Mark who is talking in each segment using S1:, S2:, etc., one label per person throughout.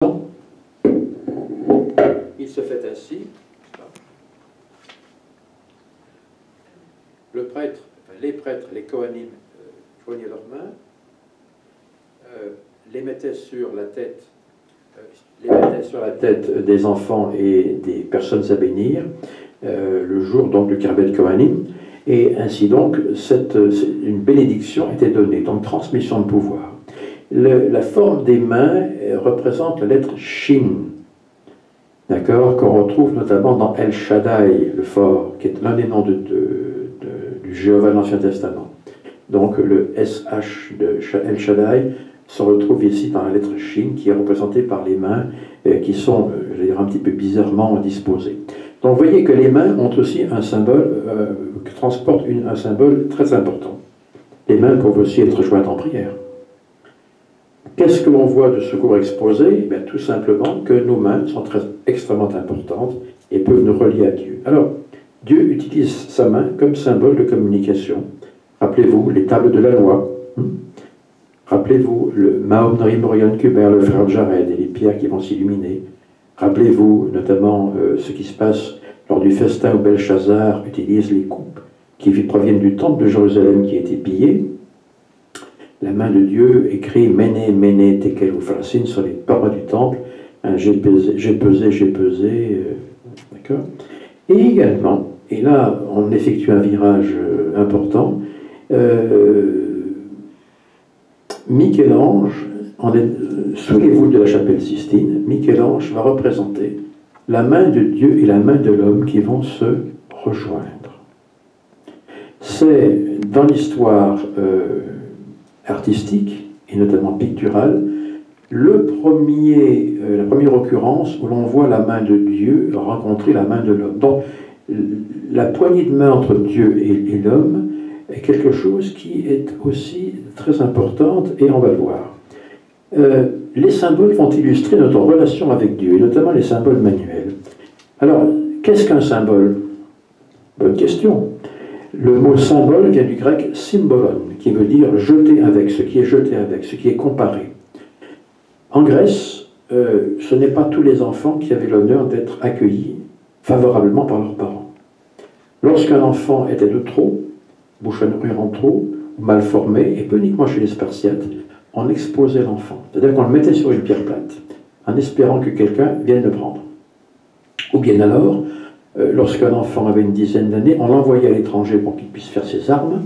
S1: Il se fait ainsi. Le prêtre, les prêtres, les Kohanim, joignaient leurs mains, les mettaient sur la tête des enfants et des personnes à bénir, le jour donc du Kerbet Kohanim, et ainsi donc une bénédiction était donnée, donc transmission de pouvoir. La forme des mains représente la lettre Shin, d'accord, qu'on retrouve notamment dans El Shaddai, le fort, qui est l'un des noms du Jéhovah de l'Ancien Testament. Donc le SH de El Shaddai se retrouve ici dans la lettre Shin, qui est représentée par les mains qui sont, je vais dire, un petit peu bizarrement disposées. Donc vous voyez que les mains ont aussi un symbole, qui transportent un symbole très important. Les mains peuvent aussi être jointes en prière. Qu'est-ce que l'on voit de ce cours exposé? Bien, tout simplement que nos mains sont extrêmement importantes et peuvent nous relier à Dieu. Alors, Dieu utilise sa main comme symbole de communication. Rappelez-vous les tables de la loi. Rappelez-vous le Mahom Narim Orion Kuber, le frère Jared et les pierres qui vont s'illuminer. Rappelez-vous notamment ce qui se passe lors du festin où Belshazzar utilise les coupes qui proviennent du temple de Jérusalem qui a été pillé. La main de Dieu écrit Mene, Mene, Tekel ou Frasin sur les parois du temple. J'ai pesé, d'accord. Et également, et là on effectue un virage important, Michel-Ange, sous les voûtes de la chapelle Sistine, Michel-Ange va représenter la main de Dieu et la main de l'homme qui vont se rejoindre. C'est dans l'histoire artistique, et notamment picturale, la première occurrence où l'on voit la main de Dieu rencontrer la main de l'homme. Donc, la poignée de main entre Dieu et l'homme est quelque chose qui est aussi très importante, et on va le voir. Les symboles vont illustrer notre relation avec Dieu, et notamment les symboles manuels. Alors, qu'est-ce qu'un symbole? Bonne question. Le mot symbole vient du grec symbolon, qui veut dire jeter avec, ce qui est jeté avec, ce qui est comparé. En Grèce, ce n'est pas tous les enfants qui avaient l'honneur d'être accueillis favorablement par leurs parents. Lorsqu'un enfant était de trop, bouchonnerie en trop, ou mal formé, et pas uniquement chez les Spartiates, on exposait l'enfant. C'est-à-dire qu'on le mettait sur une pierre plate, en espérant que quelqu'un vienne le prendre. Ou bien alors, lorsqu'un enfant avait une dizaine d'années, on l'envoyait à l'étranger pour qu'il puisse faire ses armes,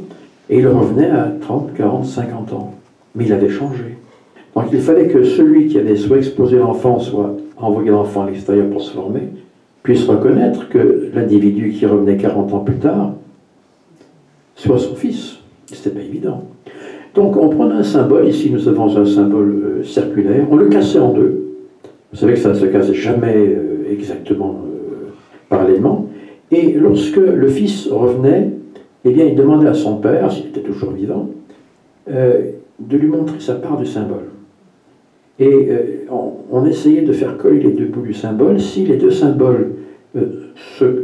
S1: et il revenait à 30, 40, 50 ans. Mais il avait changé. Donc il fallait que celui qui avait soit exposé l'enfant, soit envoyé l'enfant à l'extérieur pour se former, puisse reconnaître que l'individu qui revenait 40 ans plus tard soit son fils. C'était pas évident. Donc on prenait un symbole, ici nous avons un symbole circulaire, on le cassait en deux. Vous savez que ça ne se casse jamais exactement parallèlement. Et lorsque le fils revenait, eh bien il demandait à son père, s'il était toujours vivant, de lui montrer sa part du symbole. Et on essayait de faire coller les deux bouts du symbole. Si les deux symboles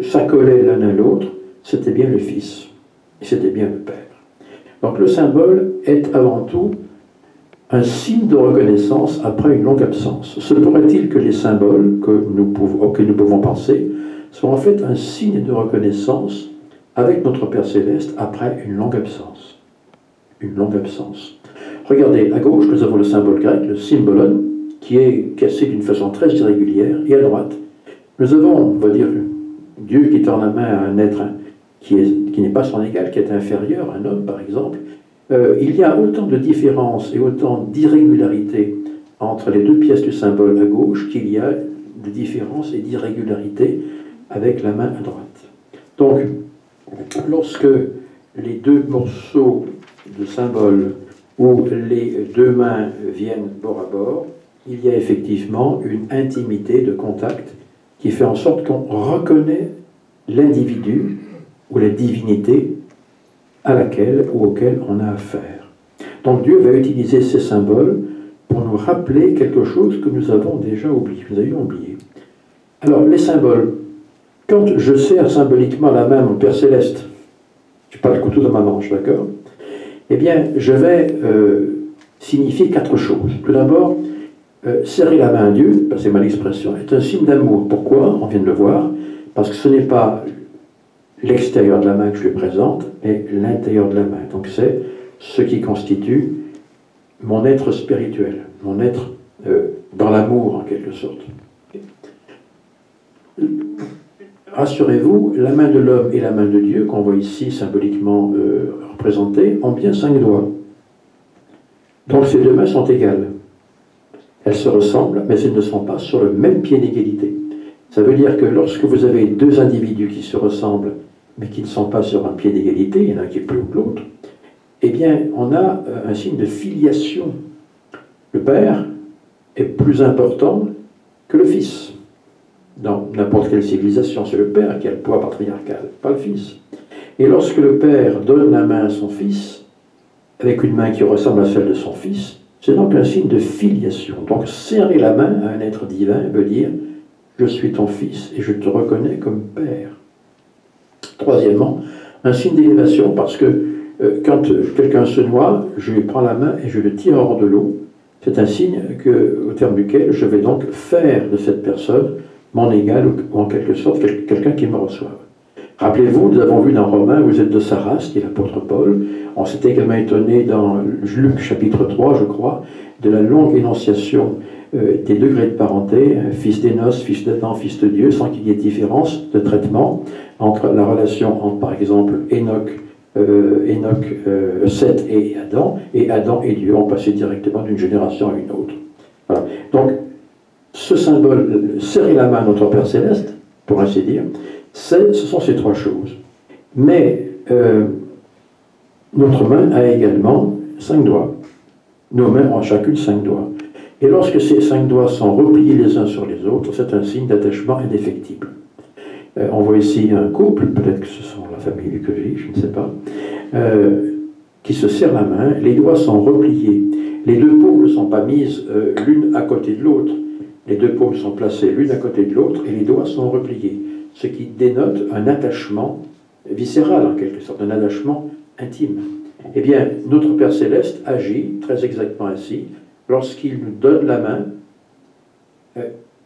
S1: s'accolaient l'un à l'autre, c'était bien le fils, et c'était bien le père. Donc le symbole est avant tout un signe de reconnaissance après une longue absence. Se pourrait-il que les symboles auxquels nous pouvons penser soient en fait un signe de reconnaissance avec notre Père Céleste après une longue absence. Une longue absence. Regardez, à gauche, nous avons le symbole grec, le symbolon, qui est cassé d'une façon très irrégulière, et à droite, nous avons, on va dire, Dieu qui tend la main à un être qui n'est pas son égal, qui est inférieur, un homme par exemple. Il y a autant de différences et autant d'irrégularités entre les deux pièces du symbole à gauche qu'il y a de différences et d'irrégularités avec la main à droite. Donc, lorsque les deux morceaux de symbole où les deux mains viennent bord à bord, il y a effectivement une intimité de contact qui fait en sorte qu'on reconnaît l'individu ou la divinité à laquelle ou auquel on a affaire. Donc Dieu va utiliser ces symboles pour nous rappeler quelque chose que nous avons déjà oublié. Nous avions oublié. Alors, les symboles. Quand je serre symboliquement la main à mon Père Céleste, je n'ai pas le couteau dans ma manche, d'accord? Eh bien, je vais signifier quatre choses. Tout d'abord, serrer la main à Dieu, passez-moi l'expression, est un signe d'amour. Pourquoi? On vient de le voir. Parce que ce n'est pas l'extérieur de la main que je lui présente, mais l'intérieur de la main. Donc c'est ce qui constitue mon être spirituel, mon être dans l'amour en quelque sorte. Rassurez-vous, la main de l'homme et la main de Dieu, qu'on voit ici symboliquement représentées, ont bien 5 doigts. Donc ces deux mains sont égales. Elles se ressemblent, mais elles ne sont pas sur le même pied d'égalité. Ça veut dire que lorsque vous avez deux individus qui se ressemblent, mais qui ne sont pas sur un pied d'égalité, il y en a un qui est plus haut que l'autre, eh bien, on a un signe de filiation. Le père est plus important que le fils. Dans n'importe quelle civilisation, c'est le père qui a le poids patriarcal, pas le fils. Et lorsque le père donne la main à son fils, avec une main qui ressemble à celle de son fils, c'est donc un signe de filiation. Donc serrer la main à un être divin veut dire « je suis ton fils et je te reconnais comme père ». Troisièmement, un signe d'élévation, parce que quand quelqu'un se noie, je lui prends la main et je le tire hors de l'eau. C'est un signe au terme duquel je vais donc faire de cette personne mon égal, ou en quelque sorte quelqu'un qui me reçoive. Rappelez-vous, nous avons vu dans Romains, vous êtes de sa race, dit l'apôtre Paul. On s'était également étonné dans Luc chapitre 3, je crois, de la longue énonciation des degrés de parenté, fils d'Énos, fils d'Adam, fils de Dieu, sans qu'il y ait différence de traitement entre la relation entre, par exemple, Seth et Adam et Dieu, on passait directement d'une génération à une autre. Voilà. Donc, ce symbole, serrer la main à notre Père Céleste, pour ainsi dire, ce sont ces trois choses. Mais notre main a également 5 doigts. Nos mains ont chacune 5 doigts. Et lorsque ces 5 doigts sont repliés les uns sur les autres, c'est un signe d'attachement indéfectible. On voit ici un couple, peut-être que ce sont la famille du Koji, je ne sais pas, qui se serre la main, les doigts sont repliés. Les deux paumes ne sont pas mises l'une à côté de l'autre. Les deux paumes sont placées l'une à côté de l'autre et les doigts sont repliés. Ce qui dénote un attachement viscéral, en quelque sorte, un attachement intime. Eh bien, notre Père Céleste agit très exactement ainsi. Lorsqu'il nous donne la main,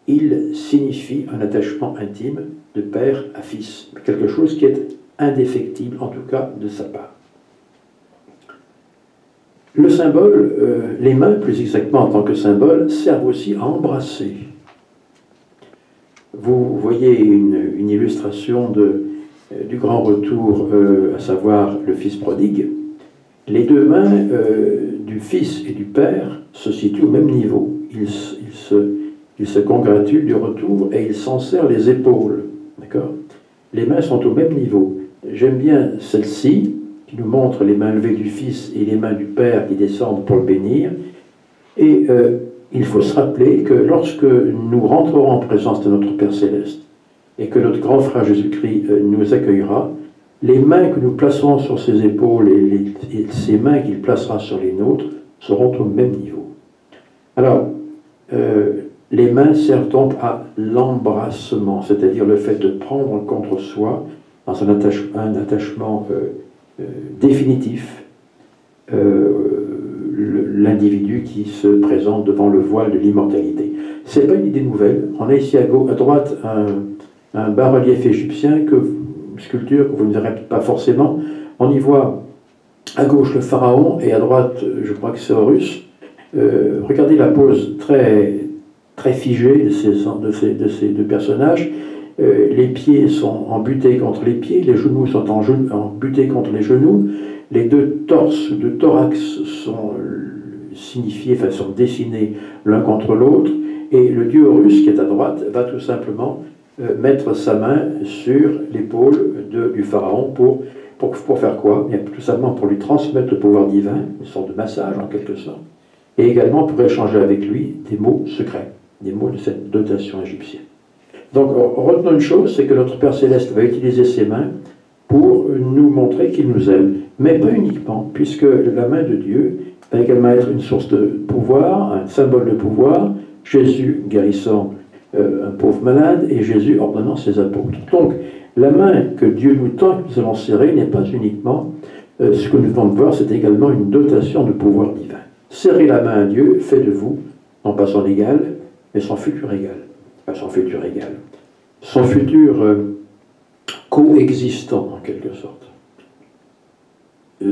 S1: il signifie un attachement intime de père à fils, quelque chose qui est indéfectible, en tout cas de sa part. Le symbole, les mains, plus exactement en tant que symbole, servent aussi à embrasser. Vous voyez une illustration du grand retour, à savoir le fils prodigue. Les deux mains du fils et du père se situent au même niveau. Ils se congratulent du retour et ils s'en serrent les épaules. D'accord ? Les mains sont au même niveau. J'aime bien celle-ci, qui nous montre les mains levées du fils et les mains du père qui descendent pour le bénir. Et il faut se rappeler que lorsque nous rentrerons en présence de notre Père Céleste et que notre grand frère Jésus-Christ nous accueillera, les mains que nous placerons sur ses épaules et ces mains qu'il placera sur les nôtres seront au même niveau. Alors, les mains servent donc à l'embrassement, c'est-à-dire le fait de prendre contre soi, dans un attachement définitif, l'individu qui se présente devant le voile de l'immortalité. Ce n'est pas une idée nouvelle. On a ici à droite un bas-relief égyptien, une sculpture que vous ne verrez pas forcément. On y voit à gauche le pharaon et à droite, je crois que c'est Horus. Regardez la pose très figée de ces deux personnages. Les pieds sont embutés contre les pieds, les genoux sont embutés contre les genoux, les deux torses, deux thorax sont signifiés, enfin sont dessinés l'un contre l'autre, et le dieu Horus qui est à droite va tout simplement mettre sa main sur l'épaule du pharaon pour faire quoi? Bien, tout simplement pour lui transmettre le pouvoir divin, une sorte de massage en quelque sorte, et également pour échanger avec lui des mots secrets, des mots de cette dotation égyptienne. Donc, retenons une chose, c'est que notre Père Céleste va utiliser ses mains pour nous montrer qu'il nous aime, mais pas uniquement, puisque la main de Dieu va également être une source de pouvoir, un symbole de pouvoir, Jésus guérissant un pauvre malade et Jésus ordonnant ses apôtres. Donc, la main que Dieu nous tend, que nous allons serrer, n'est pas uniquement ce que nous venons de voir, c'est également une dotation de pouvoir divin. Serrer la main à Dieu fait de vous non pas son égal, mais son futur égal. Pas son futur égal. Son futur coexistant, en quelque sorte.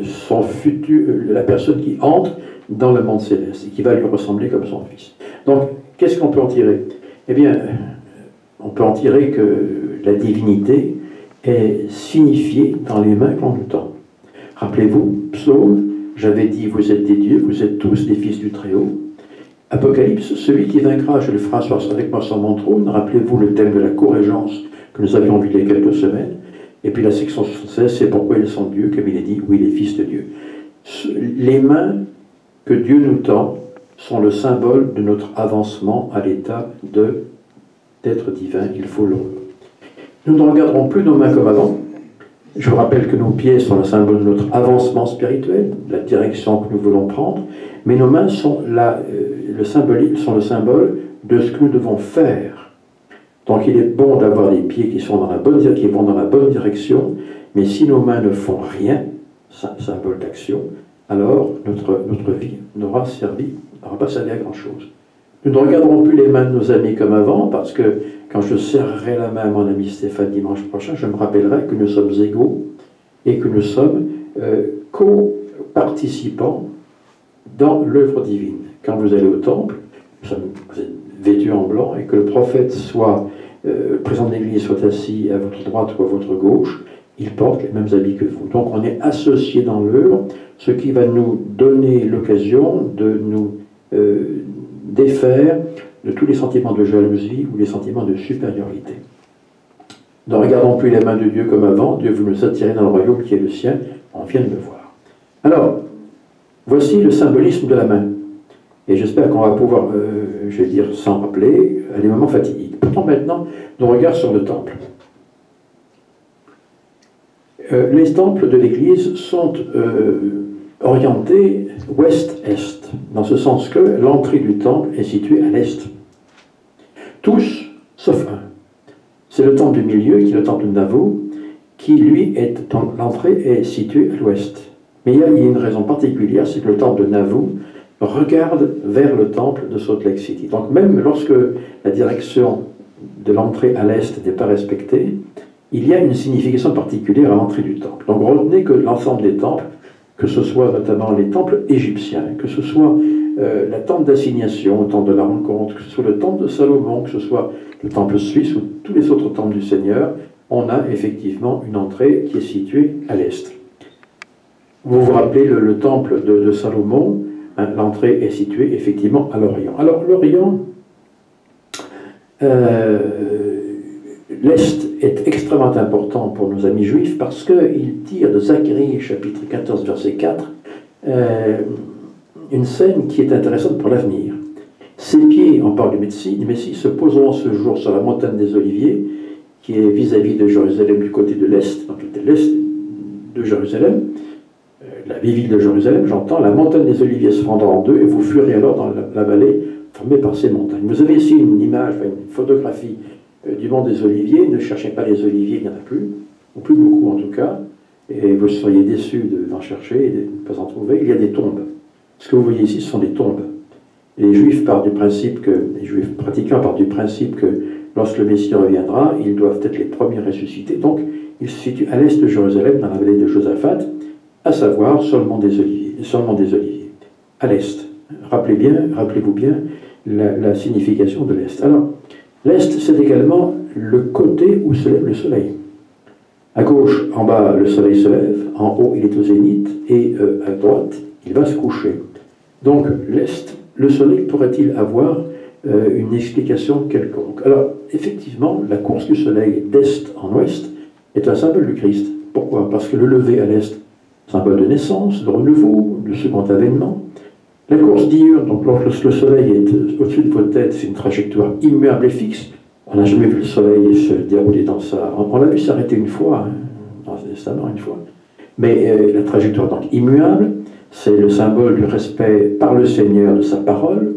S1: Son futur, la personne qui entre dans le monde céleste et qui va lui ressembler comme son fils. Donc, qu'est-ce qu'on peut en tirer? Eh bien, on peut en tirer que la divinité est signifiée dans les mains qu'on nous tend. Rappelez-vous, Psaume, j'avais dit, vous êtes des dieux, vous êtes tous des fils du Très-Haut. Apocalypse, celui qui vaincra, je le ferai asseoir avec moi sur mon trône. Rappelez-vous le thème de la co-régence que nous avions vu il y a quelques semaines. Et puis la section 76, c'est pourquoi ils sont Dieu, comme il est dit, oui, les fils de Dieu. Les mains que Dieu nous tend sont le symbole de notre avancement à l'état d'être divin. Il faut le. Nous ne regarderons plus nos mains comme avant. Je vous rappelle que nos pieds sont le symbole de notre avancement spirituel, la direction que nous voulons prendre, mais nos mains sont le symbole de ce que nous devons faire. Donc il est bon d'avoir des pieds qui vont dans la bonne direction, mais si nos mains ne font rien, symbole d'action, alors notre vie n'aura pas servi à grand-chose. Nous ne regarderons plus les mains de nos amis comme avant, parce que quand je serrerai la main à mon ami Stéphane dimanche prochain, je me rappellerai que nous sommes égaux et que nous sommes co-participants dans l'œuvre divine. Quand vous allez au temple, vous êtes vêtus en blanc et que le prophète le président de l'Église soit assis à votre droite ou à votre gauche, il porte les mêmes habits que vous. Donc on est associés dans l'œuvre, ce qui va nous donner l'occasion de nous défaire de tous les sentiments de jalousie ou les sentiments de supériorité. Ne regardons plus les mains de Dieu comme avant, Dieu veut nous attirer dans le royaume qui est le sien, on vient de le voir. Alors, voici le symbolisme de la main. Et j'espère qu'on va pouvoir, je vais dire sans rappeler, à des moments fatidiques. Pourtant maintenant, nos regards sur le temple. Les temples de l'Église sont orientés ouest-est, dans ce sens que l'entrée du temple est située à l'est. Tous, sauf un. C'est le temple du milieu, qui est le temple de Nauvoo, qui, lui, l'entrée est située à l'ouest. Mais il y a une raison particulière, c'est que le temple de Nauvoo regarde vers le temple de Salt Lake City. Donc même lorsque la direction de l'entrée à l'est n'est pas respectée, il y a une signification particulière à l'entrée du temple. Donc retenez que l'ensemble des temples, que ce soit notamment les temples égyptiens, que ce soit la tente d'assignation, le temple de la rencontre, que ce soit le temple de Salomon, que ce soit le temple suisse ou tous les autres temples du Seigneur, on a effectivement une entrée qui est située à l'est. Vous vous rappelez le temple de Salomon, hein, l'entrée est située effectivement à l'Orient. Alors l'Orient, l'Est est extrêmement important pour nos amis juifs parce qu'il tire de Zacharie chapitre 14 verset 4 une scène qui est intéressante pour l'avenir. Ses pieds, on parle du Messie, se poseront ce jour sur la montagne des Oliviers, qui est vis-à-vis de Jérusalem du côté de l'Est, donc l'Est de Jérusalem, la vieille ville de Jérusalem, j'entends, la montagne des Oliviers se fendra en deux et vous fuirez alors dans la vallée formée par ces montagnes. Vous avez ici une image, une photographie du mont des Oliviers. Ne cherchez pas les oliviers, il n'y en a plus, ou plus beaucoup en tout cas, et vous seriez déçus d'en chercher et de ne pas en trouver. Il y a des tombes. Ce que vous voyez ici, ce sont des tombes. Et les Juifs les Juifs pratiquants partent du principe que lorsque le Messie reviendra, ils doivent être les premiers ressuscités. Donc, ils se situent à l'est de Jérusalem, dans la vallée de Josaphat, à savoir sur le mont des Oliviers, à l'est. Rappelez-vous bien la signification de l'est. Alors, l'est, c'est également le côté où se lève le soleil. À gauche, en bas, le soleil se lève, en haut, il est au zénith, et à droite, il va se coucher. Donc, l'est, le soleil pourrait-il avoir une explication quelconque? Alors, effectivement, la course du soleil d'est en ouest est un symbole du Christ. Pourquoi? Parce que le lever à l'est, symbole de naissance, de renouveau, de second avènement. La course diurne, donc lorsque le soleil est au-dessus de votre tête, c'est une trajectoire immuable et fixe. On n'a jamais vu le soleil se dérouler dans ça. On l'a vu s'arrêter une fois, hein, dans le Testament, une fois. Mais la trajectoire, donc immuable, c'est le symbole du respect par le Seigneur de sa parole,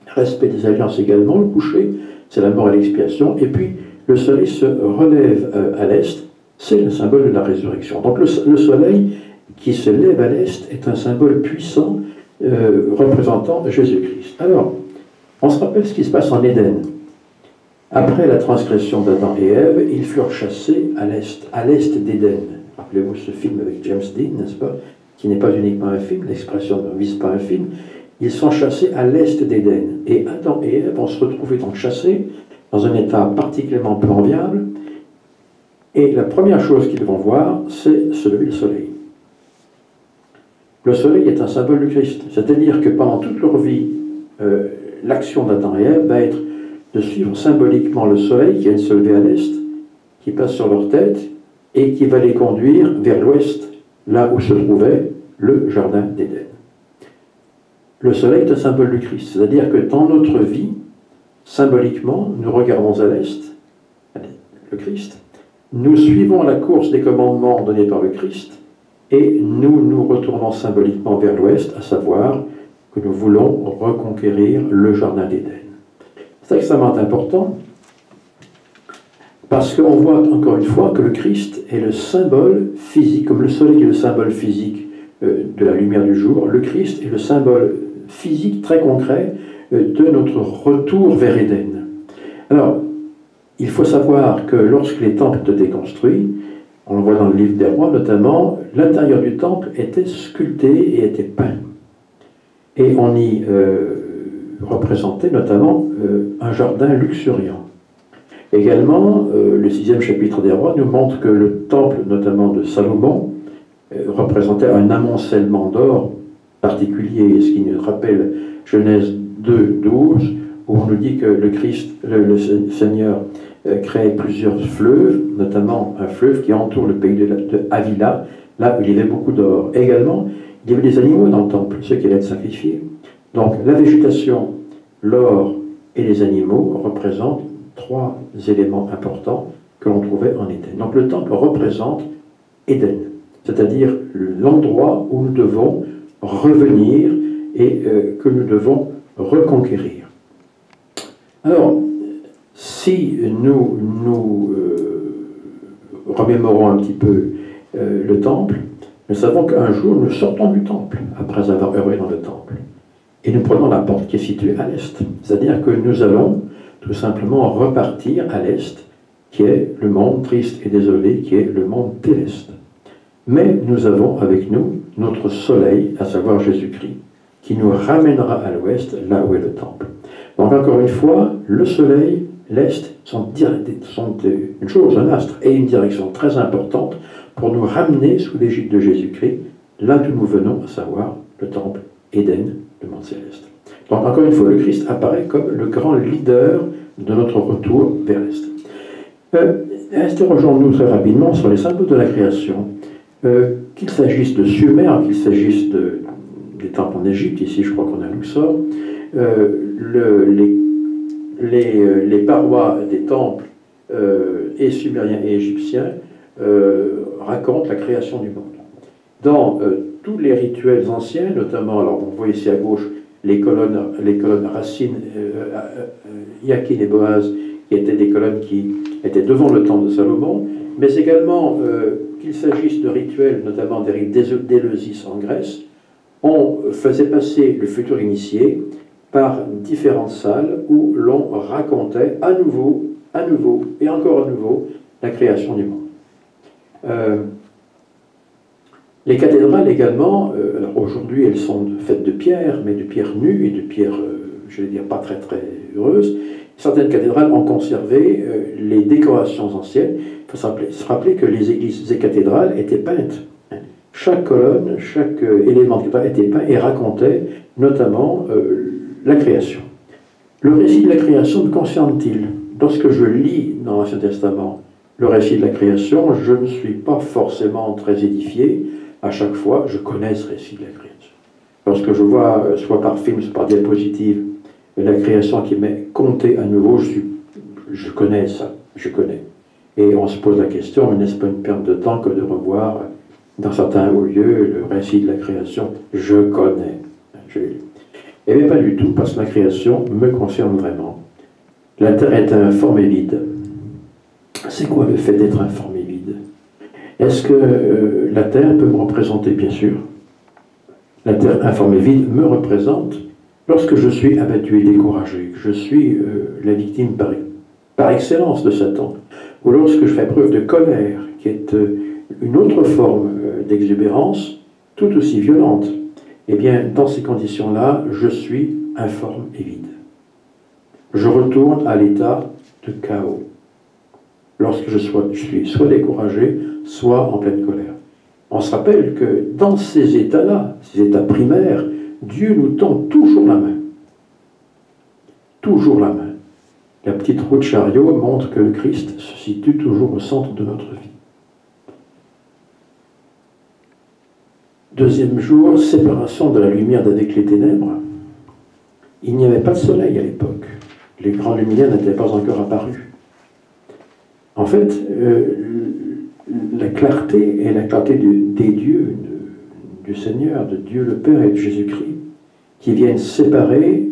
S1: respect des alliances également, le coucher, c'est la mort et l'expiation, et puis le soleil se relève à l'est, c'est le symbole de la résurrection. Donc le soleil qui se lève à l'est est un symbole puissant représentant Jésus-Christ. Alors, On se rappelle ce qui se passe en Éden. Après la transgression d'Adam et Ève, ils furent chassés à l'est d'Éden. Rappelez-vous ce film avec James Dean, n'est-ce pas, qui n'est pas uniquement un film, l'expression ne vise pas un film. Ils sont chassés à l'est d'Éden. Et Adam et Ève vont se retrouver donc chassés dans un état particulièrement peu enviable. Et la première chose qu'ils vont voir, c'est se lever le soleil. Le soleil est un symbole du Christ. C'est-à-dire que pendant toute leur vie, l'action d'Adam et Ève va être de suivre symboliquement le soleil qui vient de se lever à l'est, qui passe sur leur tête et qui va les conduire vers l'ouest, là où se trouvait le jardin d'Éden. Le soleil est un symbole du Christ, c'est-à-dire que dans notre vie, symboliquement, nous regardons à l'est, le Christ, nous suivons la course des commandements donnés par le Christ et nous nous retournons symboliquement vers l'ouest, à savoir que nous voulons reconquérir le jardin d'Éden. C'est extrêmement important parce qu'on voit encore une fois que le Christ est le symbole physique, comme le soleil est le symbole physique de la lumière du jour, le Christ est le symbole physique très concret de notre retour vers Éden. Alors, il faut savoir que lorsque les temples étaient construits, on le voit dans le livre des rois notamment, l'intérieur du temple était sculpté et était peint. Et on y représentait notamment un jardin luxuriant. Également, le 6e chapitre des rois nous montre que le temple, notamment de Salomon, représentait un amoncellement d'or particulier, ce qui nous rappelle Genèse 2, 12, où on nous dit que le Christ, le Seigneur, crée plusieurs fleuves, notamment un fleuve qui entoure le pays de Havila, là où il y avait beaucoup d'or. Également, il y avait des animaux dans le temple, ceux qui allaient être sacrifiés. Donc la végétation, l'or et les animaux représentent trois éléments importants que l'on trouvait en Éden. Donc le temple représente Éden, c'est-à-dire l'endroit où nous devons revenir et que nous devons reconquérir. Alors, si nous remémorons un petit peu le temple, nous savons qu'un jour nous sortons du temple, après avoir œuvré dans le temple, et nous prenons la porte qui est située à l'est. C'est-à-dire que nous allons tout simplement repartir à l'est, qui est le monde triste et désolé, qui est le monde céleste. Mais nous avons avec nous notre soleil, à savoir Jésus-Christ, qui nous ramènera à l'ouest, là où est le temple. Donc encore une fois, le soleil, l'est, sont une chose, un astre, et une direction très importante pour nous ramener sous l'égide de Jésus-Christ, là d'où nous venons, à savoir le temple, Éden, le monde céleste. Donc encore une fois, le Christ apparaît comme le grand leader de notre retour vers l'est. Interrogeons-nous très rapidement sur les symboles de la création. Qu'il s'agisse de Sumer, qu'il s'agisse des temples en Égypte, ici je crois qu'on a Luxor, les parois des temples et sumériens et égyptiens racontent la création du monde. Dans tous les rituels anciens, notamment, alors on voit ici à gauche les colonnes Racine, Yakin et Boaz, qui étaient des colonnes qui étaient devant le temple de Salomon, mais également qu'il s'agisse de rituels, notamment des rites d'Éleusis en Grèce, on faisait passer le futur initié par différentes salles où l'on racontait à nouveau, et encore à nouveau, la création du monde. Les cathédrales également, alors aujourd'hui elles sont faites de pierre, mais de pierre nue et de pierre, je vais dire, pas très très heureuse. Certaines cathédrales ont conservé les décorations anciennes. Il faut se rappeler que les églises et cathédrales étaient peintes. Chaque colonne, chaque élément de cathédrale était peint et racontait notamment la création. Le récit de la création me concerne-t-il? Lorsque je lis dans l'Ancien Testament le récit de la création, je ne suis pas forcément très édifié. À chaque fois, je connais ce récit de la création. Lorsque je vois, soit par film, soit par diapositive, la création qui m'est contée à nouveau, je connais ça, je connais. Et on se pose la question, n'est-ce pas une perte de temps que de revoir dans certains hauts lieux le récit de la création? Je connais, je l'ai lu. Eh bien pas du tout, parce que la création me concerne vraiment. La terre est informe et vide. C'est quoi le fait d'être informe et vide? Est-ce que la terre peut me représenter? Bien sûr. La terre informe et vide me représente, Lorsque je suis abattu et découragé, que je suis la victime par excellence de Satan, ou lorsque je fais preuve de colère, qui est une autre forme d'exubérance, tout aussi violente, eh bien, dans ces conditions-là, je suis informe et vide. Je retourne à l'état de chaos, lorsque je suis soit découragé, soit en pleine colère. On se rappelle que dans ces états-là, ces états primaires, Dieu nous tend toujours la main. Toujours la main. La petite roue de chariot montre que le Christ se situe toujours au centre de notre vie. Deuxième jour, séparation de la lumière d'avec les ténèbres. Il n'y avait pas de soleil à l'époque. Les grands luminaires n'étaient pas encore apparus. En fait, la clarté est la clarté des dieux, du Seigneur, de Dieu le Père et de Jésus-Christ, qui viennent séparer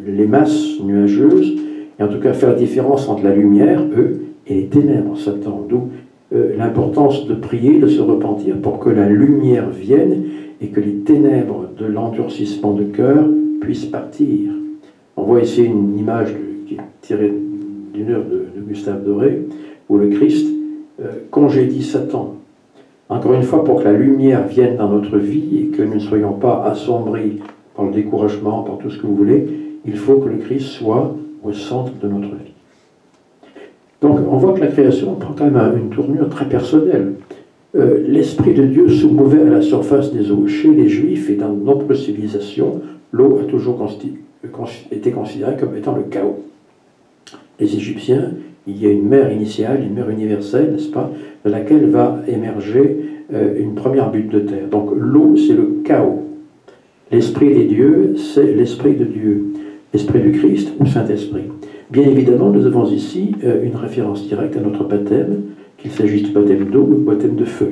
S1: les masses nuageuses, et en tout cas faire la différence entre la lumière, eux, et les ténèbres, Satan. D'où l'importance de prier, de se repentir pour que la lumière vienne et que les ténèbres de l'endurcissement de cœur puissent partir. On voit ici une image qui est tirée d'une œuvre de Gustave Doré, où le Christ congédie Satan. Encore une fois, pour que la lumière vienne dans notre vie et que nous ne soyons pas assombris par le découragement, par tout ce que vous voulez, il faut que le Christ soit au centre de notre vie. Donc, on voit que la création prend quand même une tournure très personnelle. L'Esprit de Dieu se mouvait à la surface des eaux. Chez les Juifs et dans de nombreuses civilisations, l'eau a toujours été considérée comme étant le chaos. Les Égyptiens, il y a une mer initiale, une mer universelle, n'est-ce pas, de laquelle va émerger une première butte de terre. Donc l'eau, c'est le chaos. L'Esprit des dieux, c'est l'Esprit de Dieu. L'Esprit du Christ ou Saint-Esprit. Bien évidemment, nous avons ici une référence directe à notre baptême, qu'il s'agisse du baptême d'eau ou du baptême de feu.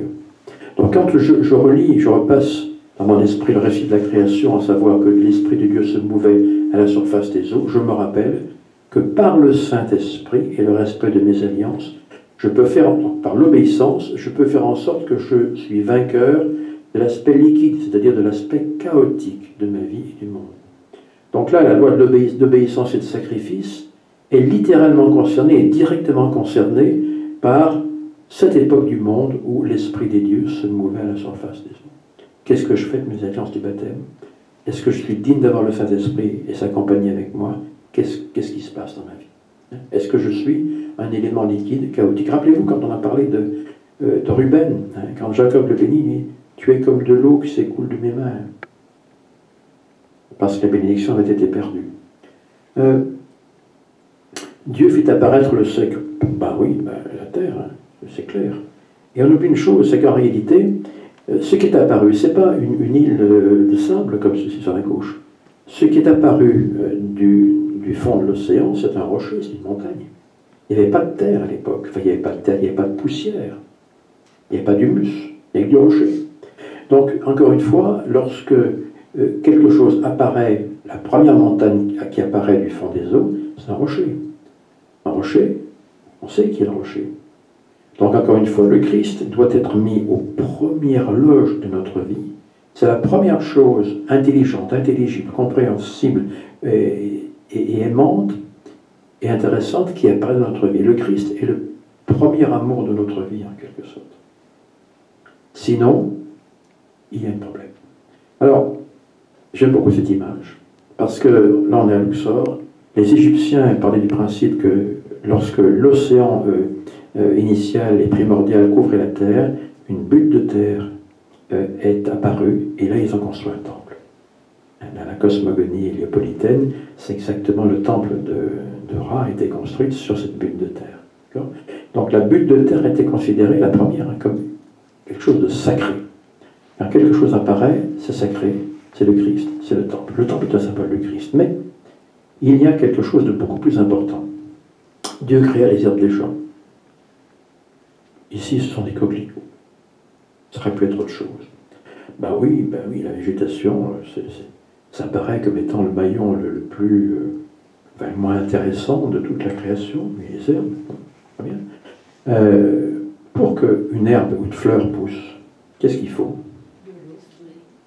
S1: Donc quand je relis, je repasse dans mon esprit le récit de la création, à savoir que l'Esprit de Dieu se mouvait à la surface des eaux, je me rappelle que par le Saint-Esprit et le respect de mes alliances, je peux faire, par l'obéissance, je peux faire en sorte que je suis vainqueur de l'aspect liquide, c'est-à-dire de l'aspect chaotique de ma vie et du monde. Donc là, la loi d'obéissance et de sacrifice est littéralement concernée et directement concernée par cette époque du monde où l'Esprit des dieux se mouvait à la surface des eaux. Qu'est-ce que je fais de mes alliances du baptême? Est-ce que je suis digne d'avoir le Saint-Esprit et s'accompagner avec moi? Qu'est-ce qui se passe dans ma vie? Est-ce que je suis un élément liquide, chaotique? Rappelez-vous quand on a parlé de Ruben, quand Jacob le bénit, il dit « Tu es comme de l'eau qui s'écoule de mes mains ». Parce que la bénédiction avait été perdue. Dieu fit apparaître le sec. La terre, c'est clair. Et on oublie une chose, c'est qu'en réalité, ce qui est apparu, ce n'est pas une île de sable comme ceci sur la gauche. Ce qui est apparu du fond de l'océan, c'est un rocher, c'est une montagne. Il n'y avait pas de terre à l'époque. Enfin, il n'y avait pas de terre, il n'y avait pas de poussière. Il n'y avait pas d'humus, il y avait du rocher. Donc, encore une fois, lorsque quelque chose apparaît, la première montagne qui apparaît du fond des eaux, c'est un rocher. Un rocher, on sait qui est le rocher. Donc, encore une fois, le Christ doit être mis aux premières loges de notre vie. C'est la première chose intelligente, intelligible, compréhensible et aimante et intéressante qui apparaît dans notre vie. Le Christ est le premier amour de notre vie, en quelque sorte. Sinon, il y a un problème. Alors, j'aime beaucoup cette image, parce que là, on est à Luxor. Les Égyptiens parlaient du principe que lorsque l'océan initial et primordial couvrait la terre, une butte de terre est apparue, et là, ils ont construit un temple. Dans la cosmogonie héliopolitaine, c'est exactement le temple de Ra a été construit sur cette butte de terre. Donc la butte de terre était considérée, la première, comme quelque chose de sacré. Quand quelque chose apparaît, c'est sacré, c'est le Christ, c'est le temple. Le temple est un symbole du Christ, mais il y a quelque chose de beaucoup plus important. Dieu créa les herbes des champs. Ici, ce sont des coquelicots. Ça aurait pu être autre chose. Ben oui, la végétation, ça paraît comme étant le maillon le moins intéressant de toute la création, mais les herbes, très bien. Pour qu'une herbe ou une fleur pousse, qu'est-ce qu'il faut?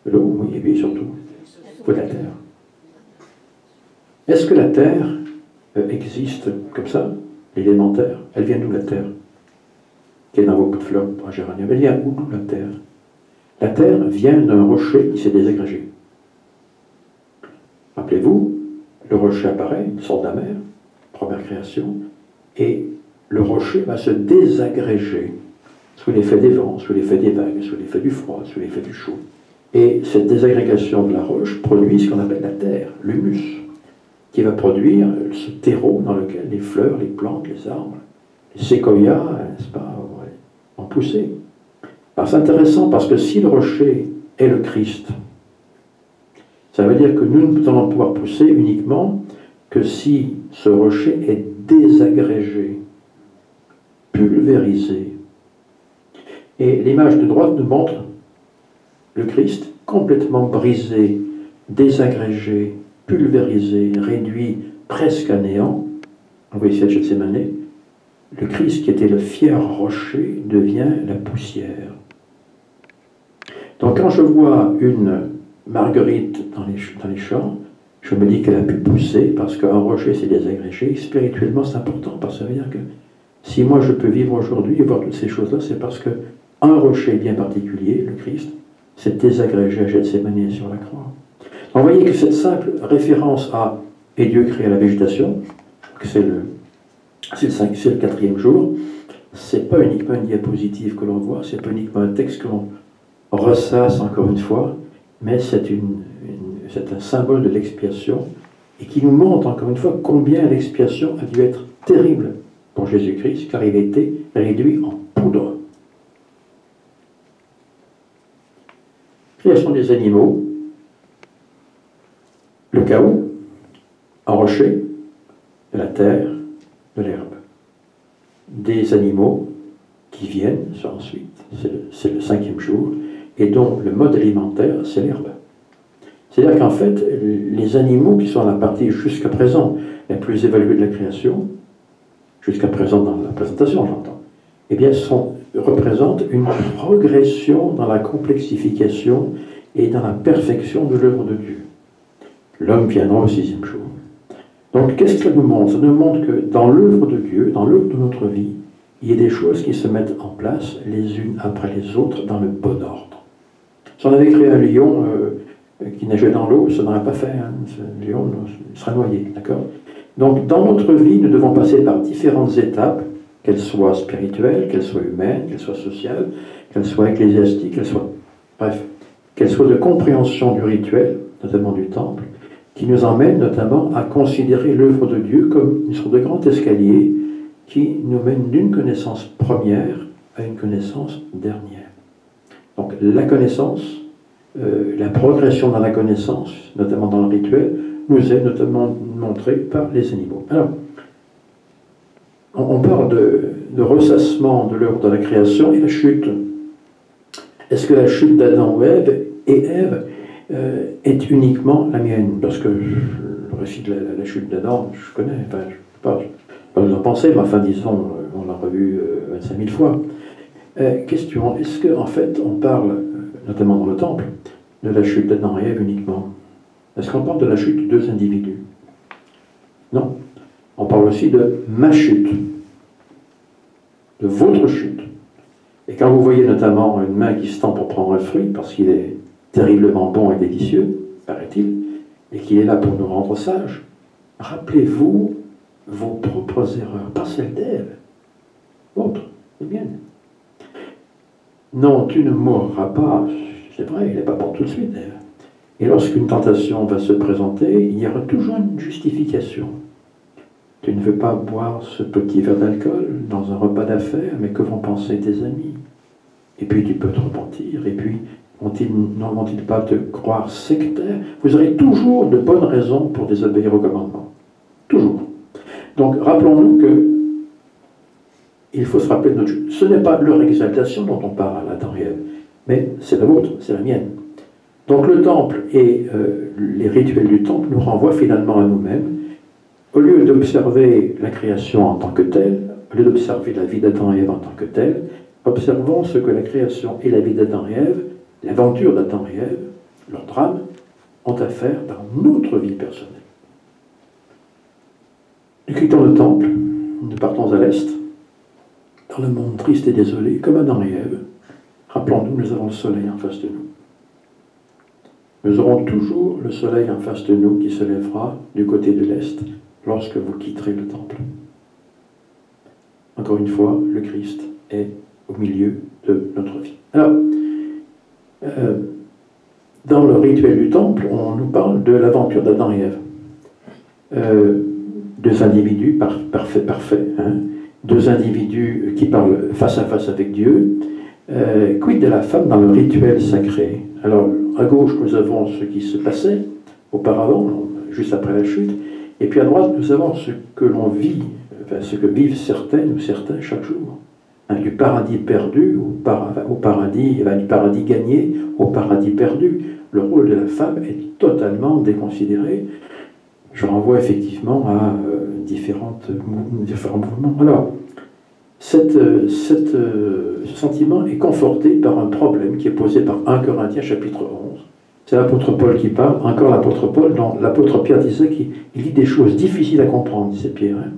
S1: De l'eau, oui, et bien surtout, il faut de la terre. Est-ce que la terre existe comme ça, l'élémentaire? Elle vient d'où la terre? Qui est dans vos fleurs en géranium. Elle vient d'où la terre? La terre vient d'un rocher qui s'est désagrégé. Rappelez-vous, le rocher apparaît, une sorte d'amère, première création, et le rocher va se désagréger sous l'effet des vents, sous l'effet des vagues, sous l'effet du froid, sous l'effet du chaud. Et cette désagrégation de la roche produit ce qu'on appelle la terre, l'humus, qui va produire ce terreau dans lequel les fleurs, les plantes, les arbres, les séquoias, n'est-ce pas, ont poussé. Alors c'est intéressant parce que si le rocher est le Christ, ça veut dire que nous ne allons pouvoir pousser uniquement que si ce rocher est désagrégé, pulvérisé. Et l'image de droite nous montre le Christ complètement brisé, désagrégé, pulvérisé, réduit presque à néant. On voit ici à Gethsémane, le Christ qui était le fier rocher devient la poussière. Donc quand je vois une marguerite dans les champs, je me dis qu'elle a pu pousser parce qu'un rocher s'est désagrégé. Spirituellement, c'est important parce que ça veut dire que si moi je peux vivre aujourd'hui et voir toutes ces choses-là, c'est parce qu'un rocher bien particulier, le Christ, s'est désagrégé à Gethsémane sur la croix. Donc vous voyez que cette simple référence à « et Dieu créa la végétation », c'est le 4e jour, c'est pas uniquement une diapositive que l'on voit, c'est pas uniquement un texte que l'on ressasse encore une fois, mais c'est un symbole de l'expiation et qui nous montre encore une fois combien l'expiation a dû être terrible pour Jésus-Christ, car il a été réduit en poudre. Création des animaux, le chaos, un rocher, de la terre, de l'herbe. Des animaux qui viennent, ça ensuite, c'est le 5e jour, et dont le mode alimentaire, c'est l'herbe. C'est-à-dire qu'en fait, les animaux qui sont à la partie jusqu'à présent la plus évaluée de la création, jusqu'à présent dans la présentation j'entends, eh bien représentent une progression dans la complexification et dans la perfection de l'œuvre de Dieu. L'homme viendra au 6e jour. Donc qu'est-ce que ça nous montre? Ça nous montre que dans l'œuvre de Dieu, dans l'œuvre de notre vie, il y a des choses qui se mettent en place les unes après les autres dans le bon ordre. Si on avait créé un lion qui nageait dans l'eau, ça n'aurait pas fait. Hein. Ce lion serait noyé, d'accord? Donc dans notre vie, nous devons passer par différentes étapes, qu'elles soient spirituelles, qu'elles soient humaines, qu'elles soient sociales, qu'elles soient ecclésiastiques, qu'elles soient de compréhension du rituel, notamment du temple, qui nous emmène notamment à considérer l'œuvre de Dieu comme une sorte de grand escalier qui nous mène d'une connaissance première à une connaissance dernière. Donc la connaissance, la progression dans la connaissance, notamment dans le rituel, nous est notamment montrée par les animaux. Alors, on parle de ressassement de l'œuvre de la création et la chute. Est-ce que la chute d'Adam ou Ève est uniquement la mienne? Parce que le récit de la chute d'Adam, je connais, enfin, je ne peux pas vous en penser, mais enfin, disons, on l'a revu 25 000 fois. Question, est-ce qu'en fait, on parle, notamment dans le temple, de la chute d'Adam et Ève uniquement? Est-ce qu'on parle de la chute de deux individus? Non. On parle aussi de ma chute, de votre chute. Et quand vous voyez notamment une main qui se tend pour prendre un fruit, parce qu'il est terriblement bon et délicieux, paraît-il, et qu'il est là pour nous rendre sages, rappelez-vous vos propres erreurs, pas celles d'Ève, vôtres, les miennes. Non, tu ne mourras pas, c'est vrai, il n'est pas bon tout de suite, Ève. Et lorsqu'une tentation va se présenter, il y aura toujours une justification. Tu ne veux pas boire ce petit verre d'alcool dans un repas d'affaires, mais que vont penser tes amis? Et puis tu peux te repentir, et puis vont-ils pas te croire sectaire? Vous aurez toujours de bonnes raisons pour désobéir au commandement. Toujours. Donc rappelons-nous que il faut se rappeler de notre chute. Ce n'est pas leur exaltation dont on parle à Adam et Ève, mais c'est la vôtre, c'est la mienne. Donc le temple et les rituels du temple nous renvoient finalement à nous-mêmes. Au lieu d'observer la création en tant que telle, au lieu d'observer la vie d'Adam et Ève en tant que telle, observons ce que la création et la vie d'Adam et Ève, l'aventure d'Adam et Ève, leur drame, ont à faire dans notre vie personnelle. Nous quittons le temple, nous partons à l'est, dans le monde triste et désolé, comme Adam et Ève. Rappelons-nous, nous avons le soleil en face de nous. Nous aurons toujours le soleil en face de nous qui se lèvera du côté de l'est lorsque vous quitterez le temple. Encore une fois, le Christ est au milieu de notre vie. Alors, dans le rituel du temple, on nous parle de l'aventure d'Adam et Ève. Deux individus parfaits, hein, deux individus qui parlent face à face avec Dieu. Quid de la femme dans le rituel sacré? Alors, à gauche, nous avons ce qui se passait auparavant, juste après la chute, et puis à droite, nous avons ce que l'on vit, enfin, ce que vivent certaines ou certains chaque jour. Hein, du paradis perdu au paradis, du paradis gagné au paradis perdu. Le rôle de la femme est totalement déconsidéré. Je renvoie effectivement à différents mouvements. Alors, ce sentiment est conforté par un problème qui est posé par 1 Corinthiens chapitre 11. C'est l'apôtre Paul qui parle, encore l'apôtre Paul, dont l'apôtre Pierre disait qu'il dit des choses difficiles à comprendre, disait Pierre, hein,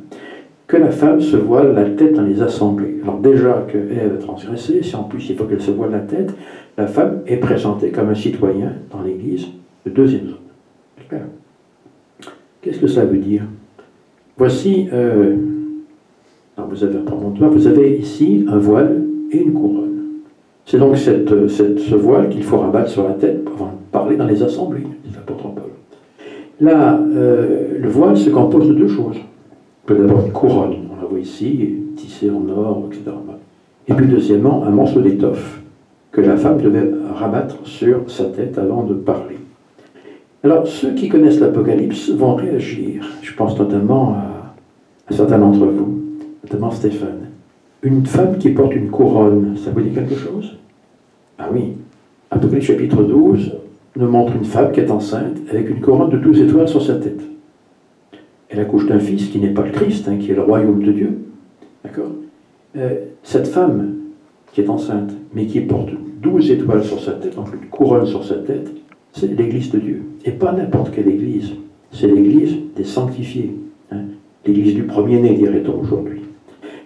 S1: que la femme se voile la tête dans les assemblées. Alors déjà qu'Ève a transgressé, si en plus il faut qu'elle se voile la tête, la femme est présentée comme un citoyen dans l'Église de deuxième zone. C'est clair. Qu'est-ce que ça veut dire? Voici, vous avez ici un voile et une couronne. C'est donc ce voile qu'il faut rabattre sur la tête avant de parler dans les assemblées, dit l'apôtre Paul. Là, le voile se compose de deux choses. D'abord une couronne, on la voit ici, tissée en or, etc. Et puis deuxièmement, un morceau d'étoffe que la femme devait rabattre sur sa tête avant de parler. Alors, ceux qui connaissent l'Apocalypse vont réagir. Je pense notamment à certains d'entre vous, notamment Stéphane. Une femme qui porte une couronne, ça vous dit quelque chose? Ah oui. Apocalypse chapitre 12 nous montre une femme qui est enceinte avec une couronne de 12 étoiles sur sa tête. Elle accouche d'un fils qui n'est pas le Christ, hein, qui est le royaume de Dieu. D'accord? Cette femme qui est enceinte, mais qui porte 12 étoiles sur sa tête, donc une couronne sur sa tête, c'est l'Église de Dieu. Et pas n'importe quelle Église. C'est l'Église des sanctifiés. Hein? L'Église du premier-né, dirait-on aujourd'hui.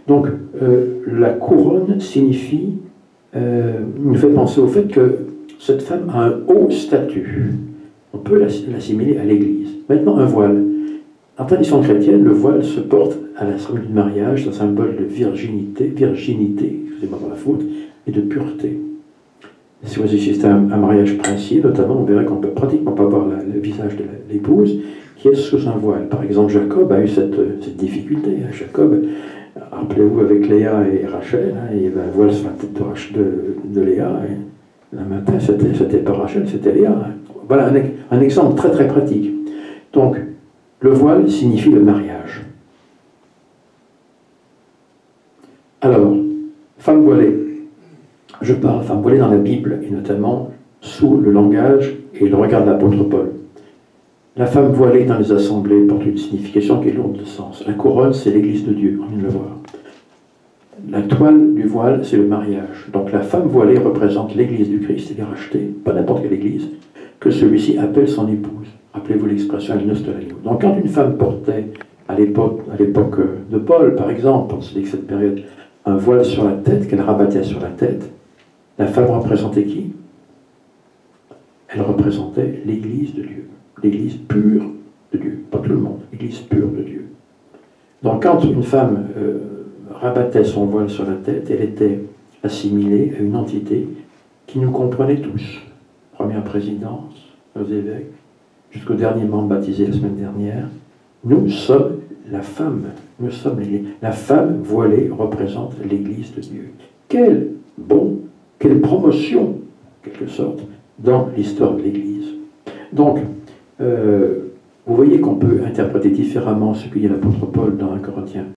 S1: Donc, la couronne signifie, nous fait penser au fait que cette femme a un haut statut. On peut l'assimiler à l'Église. Maintenant, un voile. En tradition chrétienne, le voile se porte à la cérémonie du mariage, c'est un symbole de virginité, excusez-moi pour la faute, et de pureté. Si vous assistez à un mariage princier, notamment, on verrait qu'on peut pratiquement pas voir le visage de l'épouse qui est sous un voile. Par exemple, Jacob a eu cette difficulté. Jacob, rappelez-vous, avec Léa et Rachel, hein, il y avait un voile sur la tête de Léa, et le matin, c'était pas Rachel, c'était Léa. Hein. Voilà un exemple très très pratique. Donc, le voile signifie le mariage. Alors, femme voilée. Je parle femme voilée dans la Bible, et notamment sous le langage et le regard de l'apôtre Paul. La femme voilée dans les assemblées porte une signification qui est lourde de sens. La couronne, c'est l'Église de Dieu, on vient de le voir. La toile du voile, c'est le mariage. Donc la femme voilée représente l'Église du Christ, il est racheté, pas n'importe quelle Église, que celui-ci appelle son épouse. Rappelez-vous l'expression « noces de l'agneau ». Donc quand une femme portait, à l'époque de Paul, par exemple, on se dit que cette période, un voile sur la tête, qu'elle rabattait sur la tête, la femme représentait qui? Elle représentait l'Église de Dieu, l'Église pure de Dieu, pas tout le monde, l'Église pure de Dieu. Donc quand une femme rabattait son voile sur la tête, elle était assimilée à une entité qui nous comprenait tous. Première présidence, nos évêques, jusqu'au dernier membre baptisé la semaine dernière, nous sommes la femme, nous sommes l'Église. La femme voilée représente l'Église de Dieu. Quelle promotion, en quelque sorte, dans l'histoire de l'Église. Donc, vous voyez qu'on peut interpréter différemment ce que dit l'apôtre Paul dans 1 Corinthiens